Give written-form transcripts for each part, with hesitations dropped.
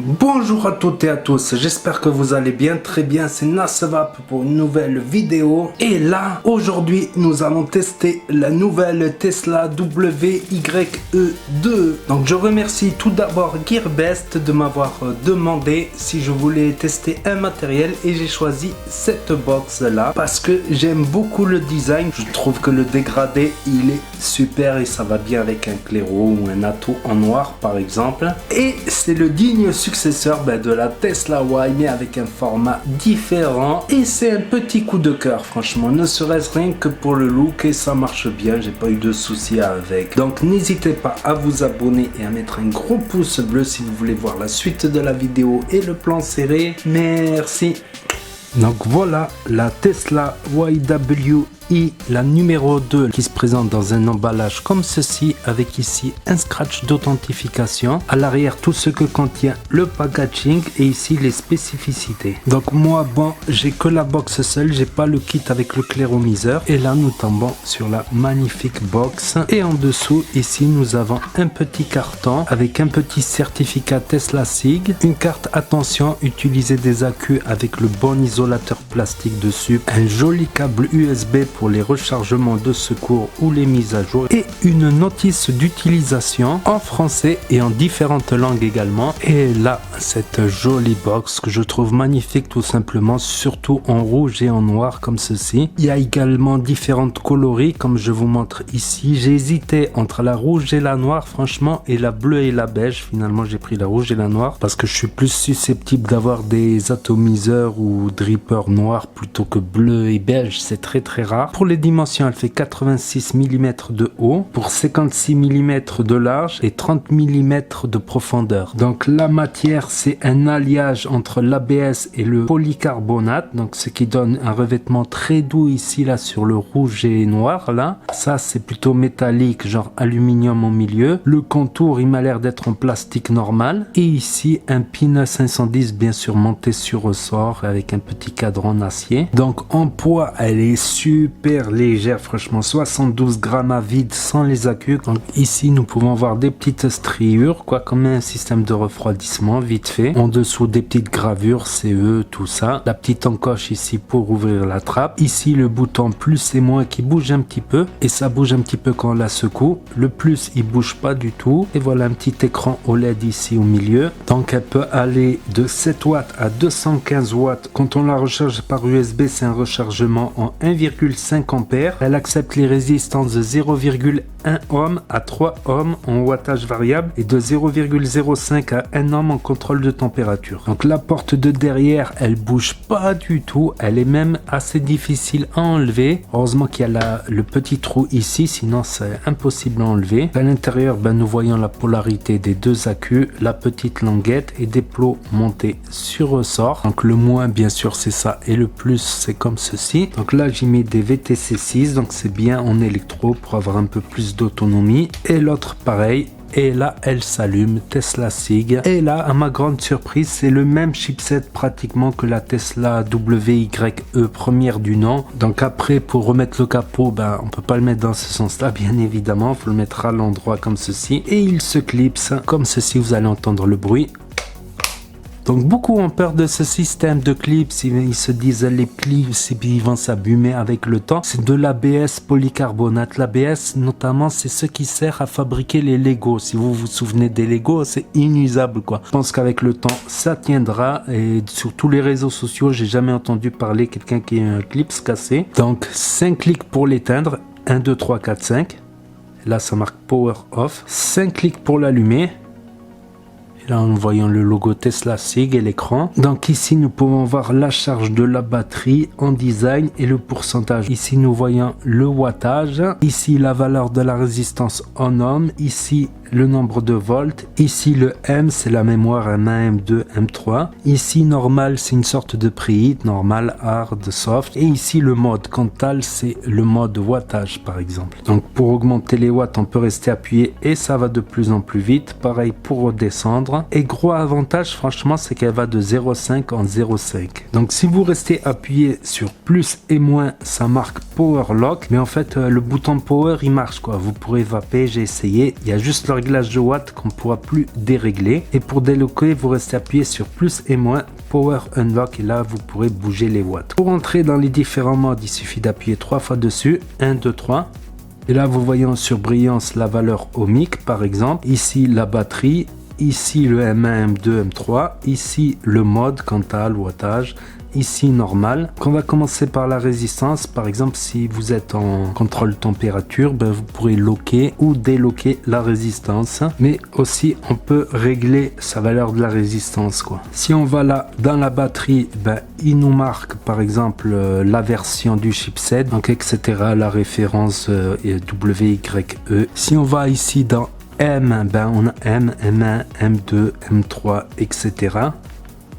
Bonjour à toutes et à tous, j'espère que vous allez bien, très bien, c'est Nasvap pour une nouvelle vidéo. Et là, aujourd'hui, nous allons tester la nouvelle Tesla WYE2. Donc je remercie tout d'abord Gearbest de m'avoir demandé si je voulais tester un matériel et j'ai choisi cette box là parce que j'aime beaucoup le design. Je trouve que le dégradé, il est super et ça va bien avec un clairon ou un atout en noir par exemple. Et c'est le digne successeur de la Tesla Y mais avec un format différent et c'est un petit coup de cœur franchement, ne serait-ce rien que pour le look et ça marche bien, j'ai pas eu de soucis avec. Donc n'hésitez pas à vous abonner et à mettre un gros pouce bleu si vous voulez voir la suite de la vidéo et le plan serré. Merci. Donc voilà la Tesla YWE, la numéro 2 qui se présente dans un emballage comme ceci avec ici un scratch d'authentification. À l'arrière tout ce que contient le packaging et ici les spécificités. Donc moi bon j'ai que la box seule, j'ai pas le kit avec le clairomiseur. Et là nous tombons sur la magnifique box. Et en dessous ici nous avons un petit carton avec un petit certificat Tesla SIG. Une carte attention, utiliser des accus avec le bon isolateur plastique dessus. Un joli câble USB pour les rechargements de secours ou les mises à jour et une notice d'utilisation en français et en différentes langues également. Et là cette jolie box que je trouve magnifique tout simplement, surtout en rouge et en noir comme ceci. Il y a également différentes coloris comme je vous montre ici. J'ai hésité entre la rouge et la noire franchement et la bleue et la beige. Finalement j'ai pris la rouge et la noire parce que je suis plus susceptible d'avoir des atomiseurs ou drippers noirs plutôt que bleu et beige, c'est très rare. Pour les dimensions, elle fait 86 mm de haut, pour 56 mm de large et 30 mm de profondeur. Donc la matière, c'est un alliage entre l'ABS et le polycarbonate, donc ce qui donne un revêtement très doux ici là sur le rouge et noir là. Ça c'est plutôt métallique, genre aluminium au milieu. Le contour, il m'a l'air d'être en plastique normal. Et ici un pin 510 bien sûr monté sur ressort avec un petit cadran en acier. Donc en poids, elle est super légère franchement, 72 grammes à vide sans les accus. Donc ici nous pouvons voir des petites striures quoi, comme un système de refroidissement vite fait. En dessous des petites gravures CE, tout ça. La petite encoche ici pour ouvrir la trappe. Ici le bouton plus et moins qui bouge un petit peu et ça bouge un petit peu quand on la secoue. Le plus il bouge pas du tout et voilà un petit écran OLED ici au milieu. Donc elle peut aller de 7 watts à 215 watts. Quand on la recharge par USB, c'est un rechargement en 1,5 ampères. Elle accepte les résistances de 0,1 ohm à 3 ohms en wattage variable et de 0,05 à 1 ohm en contrôle de température. Donc la porte de derrière, elle bouge pas du tout. Elle est même assez difficile à enlever. Heureusement qu'il y a le petit trou ici, sinon c'est impossible à enlever. À l'intérieur, nous voyons la polarité des deux accus, la petite languette et des plots montés sur ressort. Donc le moins bien sûr c'est ça et le plus c'est comme ceci. Donc là j'ai mis des VTC6, donc c'est bien en électro pour avoir un peu plus d'autonomie. Et l'autre pareil. Et là elle s'allume, Tesla SIG. Et là à ma grande surprise c'est le même chipset pratiquement que la Tesla WYE première du nom. Donc après pour remettre le capot, on peut pas le mettre dans ce sens là bien évidemment, faut le mettre à l'endroit comme ceci et il se clipse comme ceci, vous allez entendre le bruit. Donc beaucoup ont peur de ce système de clips, ils se disent les clips ils vont s'abîmer avec le temps. C'est de l'ABS polycarbonate. L'ABS notamment c'est ce qui sert à fabriquer les Lego. Si vous vous souvenez des Lego, c'est inusable quoi. Je pense qu'avec le temps ça tiendra et sur tous les réseaux sociaux j'ai jamais entendu parler quelqu'un qui a un clip cassé. Donc 5 clics pour l'éteindre, 1, 2, 3, 4, 5. Là ça marque power off. 5 clics pour l'allumer. Là, en voyant le logo Tesla SIG et l'écran. Donc ici, nous pouvons voir la charge de la batterie en design et le pourcentage. Ici, nous voyons le wattage. Ici, la valeur de la résistance en ohm. Ici, le nombre de volts. Ici, le M, c'est la mémoire M1, M2, M3. Ici, normal, c'est une sorte de preheat. Normal, hard, soft. Et ici, le mode Cantal, c'est le mode wattage, par exemple. Donc, pour augmenter les watts, on peut rester appuyé et ça va de plus en plus vite. Pareil pour redescendre. Et gros avantage, franchement, c'est qu'elle va de 0,5 en 0,5. Donc, si vous restez appuyé sur plus et moins, ça marque Power Lock. Mais en fait, le bouton Power, il marche, quoi. Vous pourrez vaper, j'ai essayé. Il y a juste le réglage de watts qu'on ne pourra plus dérégler. Et pour déloquer, vous restez appuyé sur plus et moins, Power Unlock, et là vous pourrez bouger les watts. Pour entrer dans les différents modes, il suffit d'appuyer 3 fois dessus, 1, 2, 3. Et là vous voyez en surbrillance la valeur ohmique par exemple, ici la batterie, ici le M1, M2, M3, ici le mode quant à le wattage, ici normal. On va commencer par la résistance. Par exemple, si vous êtes en contrôle température, vous pourrez loquer ou déloquer la résistance, mais aussi on peut régler sa valeur de la résistance quoi. Si on va là dans la batterie, il nous marque par exemple la version du chipset, donc etc, la référence WYE. Si on va ici dans M, on a M, M1, M2, M3, etc.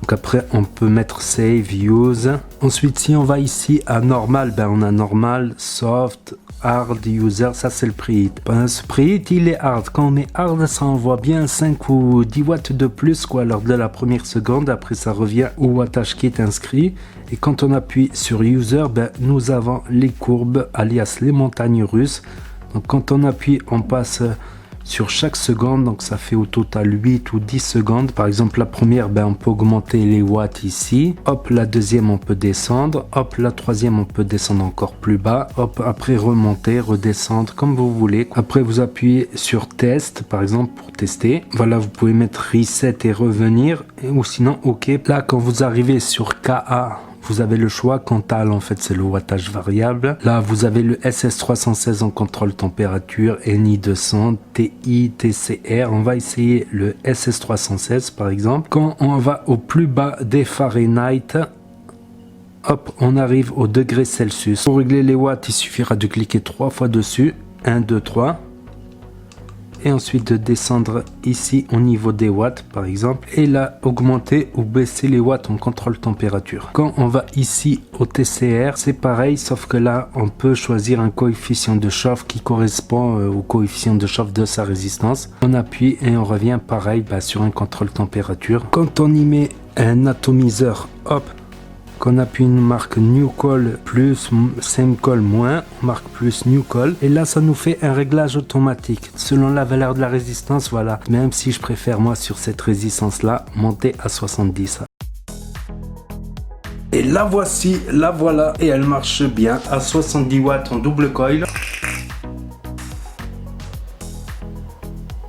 Donc après on peut mettre Save, Use. Ensuite si on va ici à Normal, on a Normal, Soft, Hard, User, ça c'est le preheat. Ce preheat il est hard. Quand on met hard, ça envoie bien 5 ou 10 watts de plus quoi, lors de la première seconde. Après ça revient au wattage qui est inscrit. Et quand on appuie sur User, nous avons les courbes, alias les montagnes russes. Donc quand on appuie, on passe sur chaque seconde, donc ça fait au total 8 ou 10 secondes. Par exemple la première, on peut augmenter les watts ici, hop, la deuxième on peut descendre, hop, la troisième on peut descendre encore plus bas, hop, après remonter, redescendre comme vous voulez. Après vous appuyez sur test par exemple pour tester, voilà, vous pouvez mettre reset et revenir, ou sinon ok. Là quand vous arrivez sur KA, vous avez le choix. Quantal en fait c'est le wattage variable. Là vous avez le SS316 en contrôle température, NI200, TI, TCR. On va essayer le SS316 par exemple. Quand on va au plus bas des Fahrenheit, hop, on arrive au degré Celsius. Pour régler les watts, il suffira de cliquer 3 fois dessus, 1, 2, 3. Et ensuite de descendre ici au niveau des watts par exemple, et là augmenter ou baisser les watts en contrôle température. Quand on va ici au TCR, c'est pareil, sauf que là on peut choisir un coefficient de chauffe qui correspond au coefficient de chauffe de sa résistance. On appuie et on revient pareil sur un contrôle température. Quand on y met un atomiseur, hop, qu'on appuie une marque New Call plus, Same Call moins, on marque plus New Call, et là ça nous fait un réglage automatique selon la valeur de la résistance. Voilà, même si je préfère moi sur cette résistance là monter à 70. Et la voici, la voilà, et elle marche bien à 70 watts en double coil.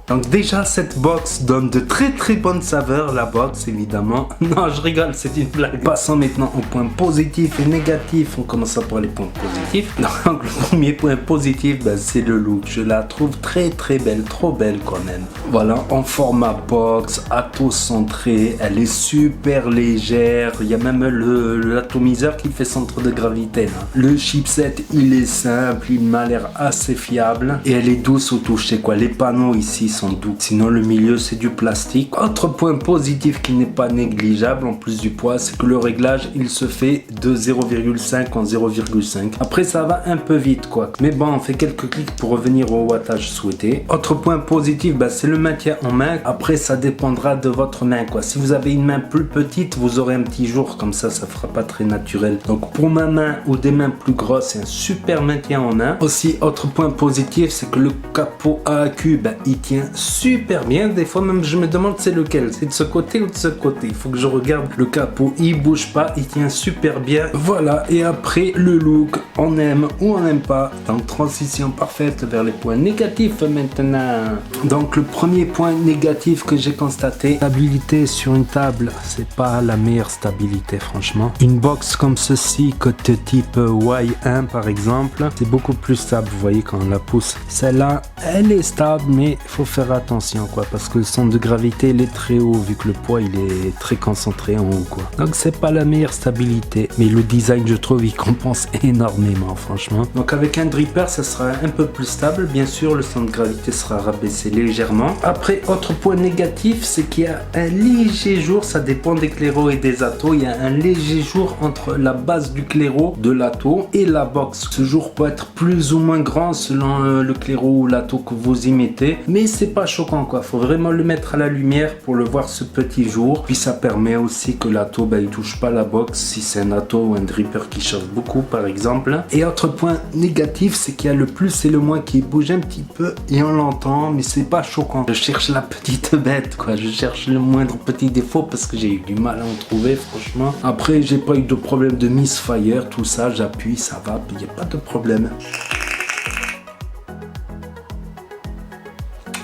Donc déjà cette box donne de très bonnes saveurs, la box évidemment. Non je rigole, c'est une blague. Passons maintenant aux points positifs et négatifs. On commence par les points positifs. Donc le premier point positif, c'est le look. Je la trouve très belle, trop belle quand même. Voilà, en format box, ato-centré, elle est super légère. Il y a même l'atomiseur qui fait centre de gravité là. Le chipset il est simple, il m'a l'air assez fiable. Et elle est douce au toucher quoi. Les panneaux ici sont doux. Sinon le milieu c'est du plastique. Autre point positif qui n'est pas négligeable en plus du poids, c'est que le réglage il se fait de 0,5 en 0,5. Après ça va un peu vite quoi. Mais bon, on fait quelques clics pour revenir au wattage souhaité. Autre point positif, c'est le maintien en main. Après ça dépendra de votre main quoi. Si vous avez une main plus petite, vous aurez un petit jour comme ça fera pas très naturel. Donc pour ma main ou des mains plus grosses, c'est un super maintien en main. Aussi autre point positif, c'est que le capot AQ il tient super bien. Des fois même je me demande c'est lequel, c'est de ce côté ou de ce côté. Il faut que je regarde. Le capot il bouge pas, il tient super bien. Voilà, et après le look, on aime ou on n'aime pas. Donc transition parfaite vers les points négatifs maintenant. Donc le premier point négatif que j'ai constaté, stabilité sur une table, c'est pas la meilleure stabilité franchement. Une box comme ceci, côté type Y1 par exemple, c'est beaucoup plus stable. Vous voyez quand on la pousse, celle-là elle est stable, mais il faut faire attention quoi, parce que le centre de gravité il est très haut vu que le poids il est très concentré en haut quoi. Donc c'est pas la meilleure stabilité, mais le design je trouve il compense énormément franchement. Donc avec un dripper ça sera un peu plus stable, bien sûr le centre de gravité sera rabaissé légèrement. Après autre point négatif, c'est qu'il y a un léger jour, ça dépend des claireaux et des atos, il y a un léger jour entre la base du claireau de l'ato et la box. Ce jour peut être plus ou moins grand selon le claireau ou l'ato que vous y mettez, mais c'est c'est pas choquant quoi, faut vraiment le mettre à la lumière pour le voir ce petit jour. Puis ça permet aussi que l'atto il touche pas la box si c'est un atto ou un dripper qui chauffe beaucoup par exemple. Et autre point négatif, c'est qu'il y a le plus et le moins qui bouge un petit peu et on l'entend, mais c'est pas choquant. Je cherche la petite bête quoi, je cherche le moindre petit défaut parce que j'ai eu du mal à en trouver franchement. Après j'ai pas eu de problème de misfire, tout ça j'appuie, ça va, il n'y a pas de problème.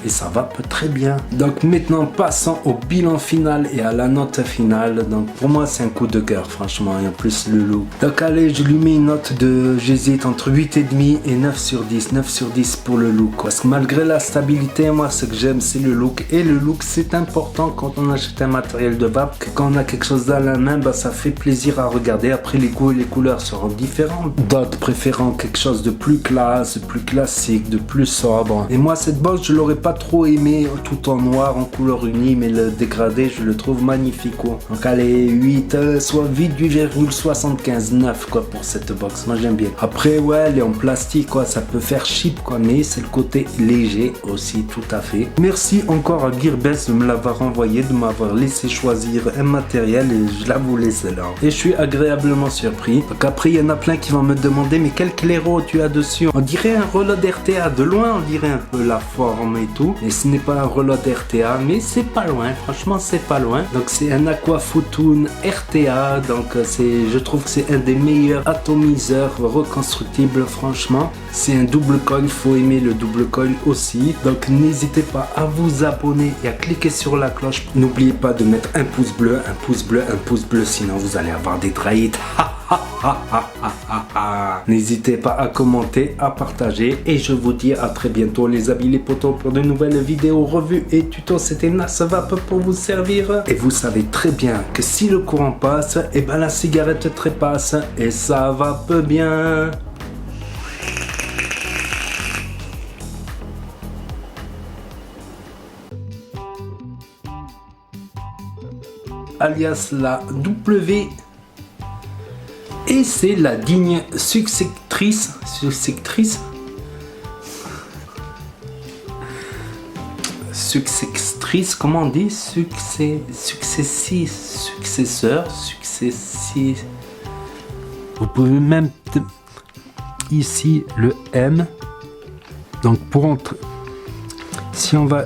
Et ça va très bien. Donc maintenant passons au bilan final et à la note finale. Donc pour moi c'est un coup de cœur franchement, et en plus le look. Donc allez, je lui mets une note de, j'hésite entre 8,5 et 9 sur 10. 9 sur 10 pour le look. Parce que malgré la stabilité, moi ce que j'aime c'est le look. Et le look c'est important quand on achète un matériel de vape. Que quand on a quelque chose dans la main, ça fait plaisir à regarder. Après les goûts et les couleurs seront différents. D'autres préférant quelque chose de plus classe, de plus classique, de plus sobre. Et moi cette box je l'aurais pas trop aimé tout en noir en couleur unie, mais le dégradé je le trouve magnifique quoi. Donc allez 8 soit 8,75 9 quoi pour cette box, moi j'aime bien. Après ouais, elle est en plastique quoi, ça peut faire cheap quoi, mais c'est le côté léger aussi tout à fait. Merci encore à Gearbest de me l'avoir envoyé, de m'avoir laissé choisir un matériel et je la voulais celle-là. Et je suis agréablement surpris. Donc après il y en a plein qui vont me demander mais quel claireau tu as dessus. On dirait un relais d'RTA, de loin on dirait un peu la forme et tout. Et ce n'est pas un relais RTA, mais c'est pas loin, franchement c'est pas loin. Donc c'est un Aquaphoton RTA, donc je trouve que c'est un des meilleurs atomiseurs reconstructibles franchement. C'est un double coil, faut aimer le double coil aussi. Donc n'hésitez pas à vous abonner et à cliquer sur la cloche. N'oubliez pas de mettre un pouce bleu, un pouce bleu, un pouce bleu, sinon vous allez avoir des trahites. N'hésitez pas à commenter, à partager et je vous dis à très bientôt les amis les potos pour de nouvelles vidéos, revues et tutos. C'était NasVape pour vous servir. Et vous savez très bien que si le courant passe, et ben la cigarette trépasse et ça va peu bien. Alias la W. Et c'est la digne successrice, comment on dit, successeur. Vous pouvez même ici le M. Donc pour entrer, si on va,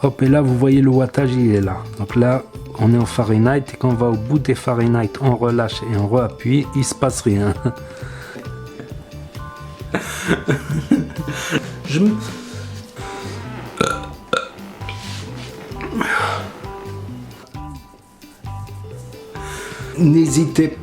hop, et là vous voyez le wattage il est là. Donc là on est en Fahrenheit et quand on va au bout des Fahrenheit, on relâche et on réappuie, il se passe rien. N'hésitez